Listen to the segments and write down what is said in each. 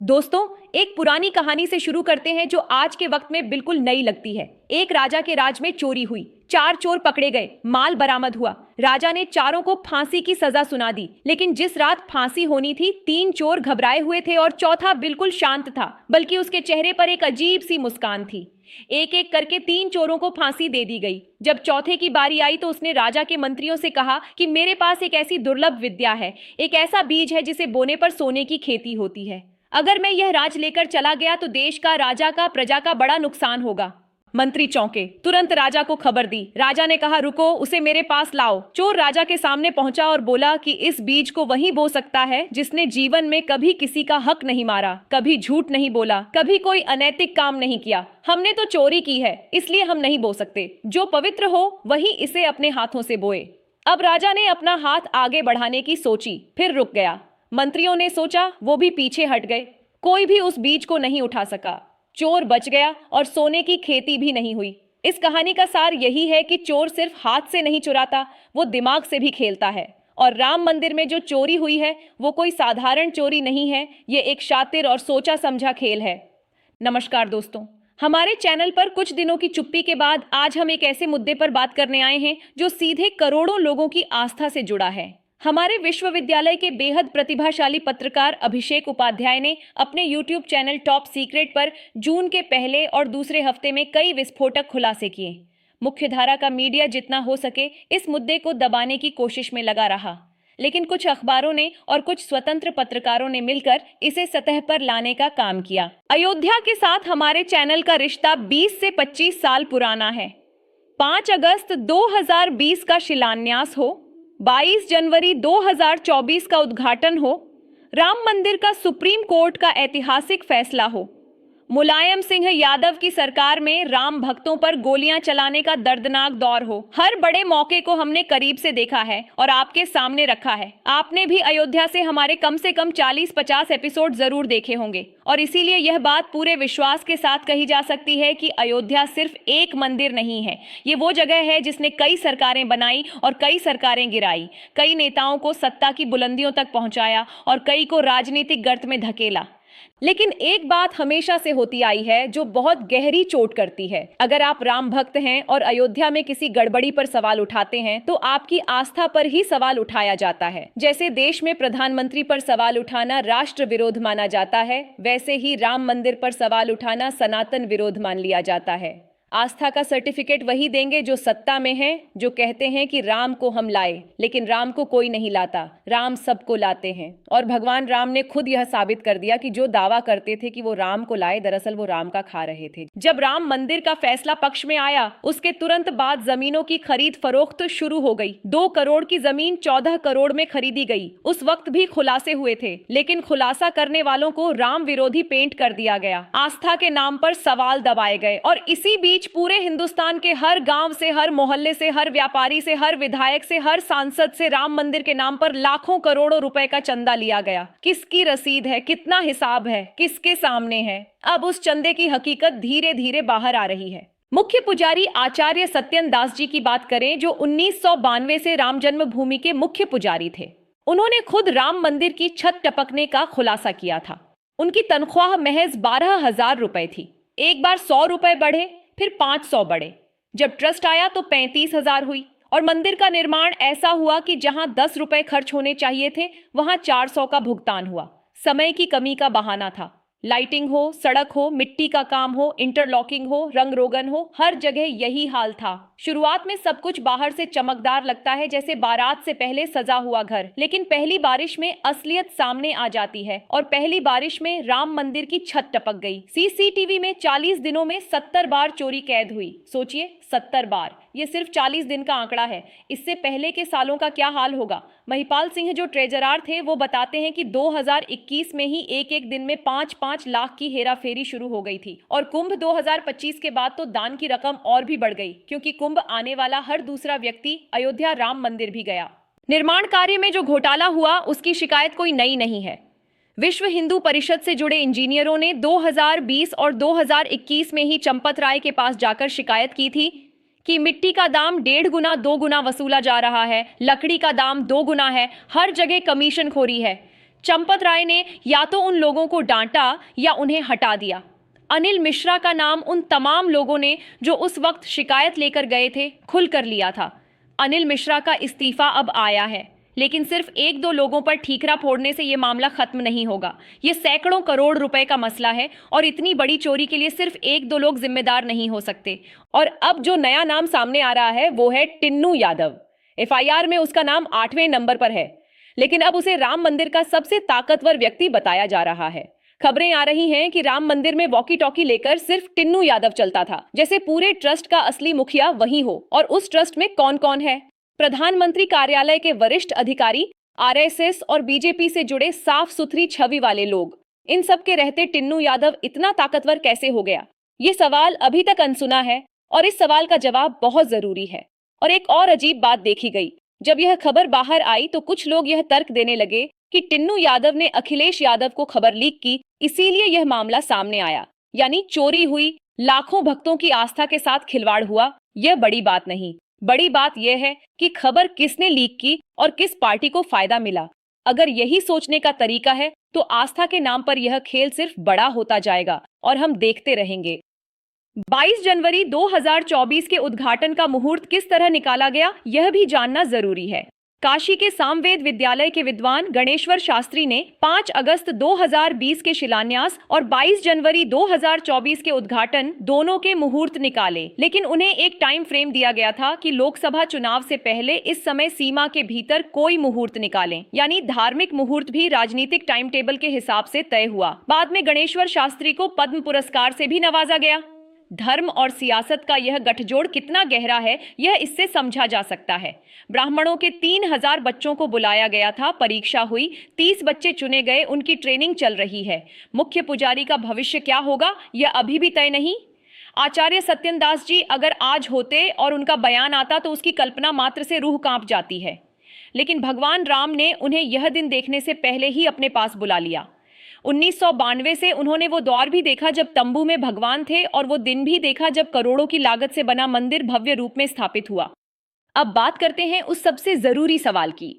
दोस्तों, एक पुरानी कहानी से शुरू करते हैं जो आज के वक्त में बिल्कुल नई लगती है। एक राजा के राज में चोरी हुई, 4 चोर पकड़े गए, माल बरामद हुआ। राजा ने चारों को फांसी की सजा सुना दी, लेकिन जिस रात फांसी होनी थी 3 चोर घबराए हुए थे और चौथा बिल्कुल शांत था, बल्कि उसके चेहरे पर एक अजीब सी मुस्कान थी। एक एक करके 3 चोरों को फांसी दे दी गई। जब चौथे की बारी आई तो उसने राजा के मंत्रियों से कहा कि मेरे पास एक ऐसी दुर्लभ विद्या है, एक ऐसा बीज है जिसे बोने पर सोने की खेती होती है। अगर मैं यह राज लेकर चला गया तो देश का, राजा का, प्रजा का बड़ा नुकसान होगा। मंत्री चौंके, तुरंत राजा को खबर दी। राजा ने कहा, रुको, उसे मेरे पास लाओ। चोर राजा के सामने पहुंचा और बोला कि इस बीज को वही बो सकता है जिसने जीवन में कभी किसी का हक नहीं मारा, कभी झूठ नहीं बोला, कभी कोई अनैतिक काम नहीं किया। हमने तो चोरी की है, इसलिए हम नहीं बो सकते। जो पवित्र हो वही इसे अपने हाथों से बोए। अब राजा ने अपना हाथ आगे बढ़ाने की सोची, फिर रुक गया। मंत्रियों ने सोचा, वो भी पीछे हट गए। कोई भी उस बीज को नहीं उठा सका। चोर बच गया और सोने की खेती भी नहीं हुई। इस कहानी का सार यही है कि चोर सिर्फ हाथ से नहीं चुराता, वो दिमाग से भी खेलता है। और राम मंदिर में जो चोरी हुई है वो कोई साधारण चोरी नहीं है, ये एक शातिर और सोचा समझा खेल है। नमस्कार दोस्तों, हमारे चैनल पर कुछ दिनों की चुप्पी के बाद आज हम एक ऐसे मुद्दे पर बात करने आए हैं जो सीधे करोड़ों लोगों की आस्था से जुड़ा है। हमारे विश्वविद्यालय के बेहद प्रतिभाशाली पत्रकार अभिषेक उपाध्याय ने अपने यूट्यूब चैनल टॉप सीक्रेट पर जून के पहले और दूसरे हफ्ते में कई विस्फोटक खुलासे किए। मुख्यधारा का मीडिया जितना हो सके इस मुद्दे को दबाने की कोशिश में लगा रहा, लेकिन कुछ अखबारों ने और कुछ स्वतंत्र पत्रकारों ने मिलकर इसे सतह पर लाने का काम किया। अयोध्या के साथ हमारे चैनल का रिश्ता 20 से 25 साल पुराना है। 5 अगस्त 2020 का शिलान्यास हो, 22 जनवरी 2024 का उद्घाटन हो, राम मंदिर का सुप्रीम कोर्ट का ऐतिहासिक फैसला हो, मुलायम सिंह यादव की सरकार में राम भक्तों पर गोलियां चलाने का दर्दनाक दौर हो, हर बड़े मौके को हमने करीब से देखा है और आपके सामने रखा है। आपने भी अयोध्या से हमारे कम से कम 40-50 एपिसोड जरूर देखे होंगे और इसीलिए यह बात पूरे विश्वास के साथ कही जा सकती है कि अयोध्या सिर्फ एक मंदिर नहीं है, ये वो जगह है जिसने कई सरकारें बनाई और कई सरकारें गिराई, कई नेताओं को सत्ता की बुलंदियों तक पहुंचाया और कई को राजनीतिक गर्त में धकेला। लेकिन एक बात हमेशा से होती आई है जो बहुत गहरी चोट करती है। अगर आप राम भक्त हैं और अयोध्या में किसी गड़बड़ी पर सवाल उठाते हैं तो आपकी आस्था पर ही सवाल उठाया जाता है। जैसे देश में प्रधानमंत्री पर सवाल उठाना राष्ट्र विरोध माना जाता है, वैसे ही राम मंदिर पर सवाल उठाना सनातन विरोध मान लिया जाता है। आस्था का सर्टिफिकेट वही देंगे जो सत्ता में हैं, जो कहते हैं कि राम को हम लाए, लेकिन राम को कोई नहीं लाता, राम सबको लाते हैं। और भगवान राम ने खुद यह साबित कर दिया कि जो दावा करते थे कि वो राम को लाए, दरअसल वो राम का खा रहे थे। जब राम मंदिर का फैसला पक्ष में आया, उसके तुरंत बाद जमीनों की खरीद फरोख्त शुरू हो गई। 2 करोड़ की जमीन 14 करोड़ में खरीदी गई। उस वक्त भी खुलासे हुए थे, लेकिन खुलासा करने वालों को राम विरोधी पेंट कर दिया गया। आस्था के नाम पर सवाल दबाए गए और इसी बीच पूरे हिंदुस्तान के हर गांव से, हर मोहल्ले से, हर व्यापारी से, हर विधायक से, हर सांसद से राम मंदिर के नाम पर लाखों करोड़ों रुपए का चंदा लिया गया। किसकी रसीद है, कितना हिसाब है, किसके सामने है? अब उस चंदे की हकीकत धीरे धीरे बाहर आ रही है। मुख्य पुजारी आचार्य सत्यन दास जी की बात करें, जो 1992 से राम जन्मभूमि के मुख्य पुजारी थे। उन्होंने खुद राम मंदिर की छत टपकने का खुलासा किया था। उनकी तनख्वाह महज 12,000 रुपए थी। एक बार 100 रुपए बढ़े, फिर 500 बढ़े। जब ट्रस्ट आया तो 35,000 हुई और मंदिर का निर्माण ऐसा हुआ कि जहां 10 रुपए खर्च होने चाहिए थे वहां 400 का भुगतान हुआ। समय की कमी का बहाना था। लाइटिंग हो, सड़क हो, मिट्टी का काम हो, इंटरलॉकिंग हो, रंग रोगन हो, हर जगह यही हाल था। शुरुआत में सब कुछ बाहर से चमकदार लगता है, जैसे बारात से पहले सजा हुआ घर, लेकिन पहली बारिश में असलियत सामने आ जाती है और पहली बारिश में राम मंदिर की छत टपक गई। सीसीटीवी में 40 दिनों में 70 बार चोरी कैद हुई। सोचिए, 70 बार, ये सिर्फ 40 दिन का आंकड़ा है। इससे पहले के सालों का क्या हाल होगा? महिपाल सिंह जो ट्रेजरार थे वो बताते हैं कि 2021 में ही एक दिन में 5-5 लाख की हेराफेरी शुरू हो गई थी और कुंभ 2025 के बाद तो दान की रकम और भी बढ़ गई, क्योंकि कुंभ आने वाला हर दूसरा व्यक्ति अयोध्या राम मंदिर भी गया। निर्माण कार्य में जो घोटाला हुआ उसकी शिकायत कोई नई नहीं है। विश्व हिंदू परिषद से जुड़े इंजीनियरों ने 2020 और 2021 में ही चंपत राय के पास जाकर शिकायत की थी कि मिट्टी का दाम 1.5 गुना 2 गुना वसूला जा रहा है, लकड़ी का दाम 2 गुना है, हर जगह कमीशन खोरी है। चंपत राय ने या तो उन लोगों को डांटा या उन्हें हटा दिया। अनिल मिश्रा का नाम उन तमाम लोगों ने जो उस वक्त शिकायत लेकर गए थे खुलकर लिया था। अनिल मिश्रा का इस्तीफा अब आया है, लेकिन सिर्फ एक दो लोगों पर ठीकरा फोड़ने से यह मामला खत्म नहीं होगा। ये सैकड़ों करोड़ रुपए का मसला है और इतनी बड़ी चोरी के लिए सिर्फ एक दो लोग जिम्मेदार नहीं हो सकते। और अब जो नया नाम सामने आ रहा है वो है टिन्नू यादव। एफआईआर में उसका नाम 8वें नंबर पर है, लेकिन अब उसे राम मंदिर का सबसे ताकतवर व्यक्ति बताया जा रहा है। खबरें आ रही हैं कि राम मंदिर में वॉकी टॉकी लेकर सिर्फ टिन्नू यादव चलता था, जैसे पूरे ट्रस्ट का असली मुखिया वही हो। और उस ट्रस्ट में कौन कौन है? प्रधानमंत्री कार्यालय के वरिष्ठ अधिकारी, आरएसएस और बीजेपी से जुड़े साफ सुथरी छवि वाले लोग। इन सब के रहते टिन्नू यादव इतना ताकतवर कैसे हो गया? ये सवाल अभी तक अनसुना है और इस सवाल का जवाब बहुत जरूरी है। और एक और अजीब बात देखी गई, जब यह खबर बाहर आई तो कुछ लोग यह तर्क देने लगे कि टिन्नू यादव ने अखिलेश यादव को खबर लीक की, इसीलिए यह मामला सामने आया। यानी चोरी हुई, लाखों भक्तों की आस्था के साथ खिलवाड़ हुआ। यह बड़ी बात नहीं, बड़ी बात यह है कि खबर किसने लीक की और किस पार्टी को फायदा मिला। अगर यही सोचने का तरीका है तो आस्था के नाम पर यह खेल सिर्फ बड़ा होता जाएगा और हम देखते रहेंगे। 22 जनवरी 2024 के उद्घाटन का मुहूर्त किस तरह निकाला गया, यह भी जानना जरूरी है। काशी के सामवेद विद्यालय के विद्वान गणेश्वर शास्त्री ने 5 अगस्त 2020 के शिलान्यास और 22 जनवरी 2024 के उद्घाटन दोनों के मुहूर्त निकाले, लेकिन उन्हें एक टाइम फ्रेम दिया गया था कि लोकसभा चुनाव से पहले इस समय सीमा के भीतर कोई मुहूर्त निकालें। यानी धार्मिक मुहूर्त भी राजनीतिक टाइम टेबल के हिसाब से तय हुआ। बाद में गणेश्वर शास्त्री को पद्म पुरस्कार से भी नवाजा गया। धर्म और सियासत का यह गठजोड़ कितना गहरा है, यह इससे समझा जा सकता है। ब्राह्मणों के 3000 बच्चों को बुलाया गया था, परीक्षा हुई, 30 बच्चे चुने गए, उनकी ट्रेनिंग चल रही है। मुख्य पुजारी का भविष्य क्या होगा, यह अभी भी तय नहीं। आचार्य सत्यनदास जी अगर आज होते और उनका बयान आता तो उसकी कल्पना मात्र से रूह कांप जाती है। लेकिन भगवान राम ने उन्हें यह दिन देखने से पहले ही अपने पास बुला लिया। 1992 से उन्होंने वो दौर भी देखा जब तंबू में भगवान थे और वो दिन भी देखा जब करोड़ों की लागत से बना मंदिर भव्य रूप में स्थापित हुआ। अब बात करते हैं उस सबसे जरूरी सवाल की।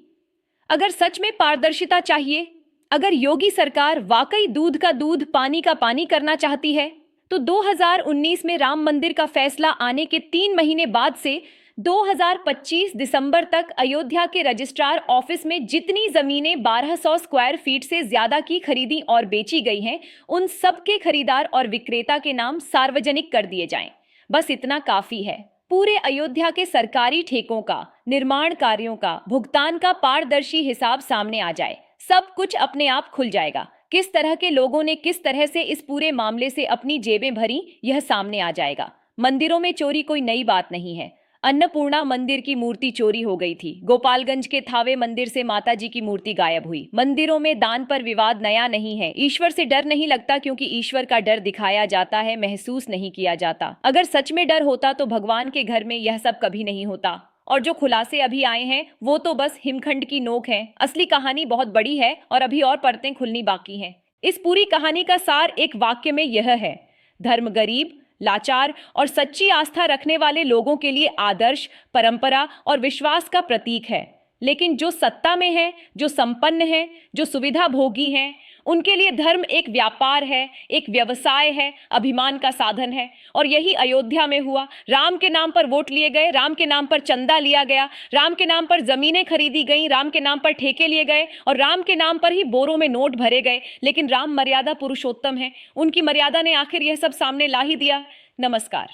अगर सच में पारदर्शिता चाहिए, अगर योगी सरकार वाकई दूध का दूध पानी का पानी करना चाहती है, तो 2019 में राम मंदिर का फैसला आने के 3 महीने बाद से 2025 दिसंबर तक अयोध्या के रजिस्ट्रार ऑफिस में जितनी जमीनें 1200 स्क्वायर फीट से ज्यादा की खरीदी और बेची गई हैं, उन सब के खरीदार और विक्रेता के नाम सार्वजनिक कर दिए जाएं। बस इतना काफी है। पूरे अयोध्या के सरकारी ठेकों का, निर्माण कार्यों का, भुगतान का पारदर्शी हिसाब सामने आ जाए, सब कुछ अपने आप खुल जाएगा। किस तरह के लोगों ने किस तरह से इस पूरे मामले से अपनी जेबें भरी, यह सामने आ जाएगा। मंदिरों में चोरी कोई नई बात नहीं है। अन्नपूर्णा मंदिर की मूर्ति चोरी हो गई थी। गोपालगंज के थावे मंदिर से माताजी की मूर्ति गायब हुई। मंदिरों में दान पर विवाद नया नहीं है। ईश्वर से डर नहीं लगता क्योंकि ईश्वर का डर दिखाया जाता है, महसूस नहीं किया जाता। अगर सच में डर होता तो भगवान के घर में यह सब कभी नहीं होता। और जो खुलासे अभी आए हैं वो तो बस हिमखंड की नोक है। असली कहानी बहुत बड़ी है और अभी और परतें खुलनी बाकी हैं। इस पूरी कहानी का सार एक वाक्य में यह है: धर्म गरीब, लाचार और सच्ची आस्था रखने वाले लोगों के लिए आदर्श, परंपरा और विश्वास का प्रतीक है। लेकिन जो सत्ता में है, जो संपन्न है, जो सुविधा भोगी हैं, उनके लिए धर्म एक व्यापार है, एक व्यवसाय है, अभिमान का साधन है। और यही अयोध्या में हुआ। राम के नाम पर वोट लिए गए, राम के नाम पर चंदा लिया गया, राम के नाम पर जमीनें खरीदी गई, राम के नाम पर ठेके लिए गए और राम के नाम पर ही बोरों में नोट भरे गए। लेकिन राम मर्यादा पुरुषोत्तम है, उनकी मर्यादा ने आखिर यह सब सामने ला ही दिया। नमस्कार।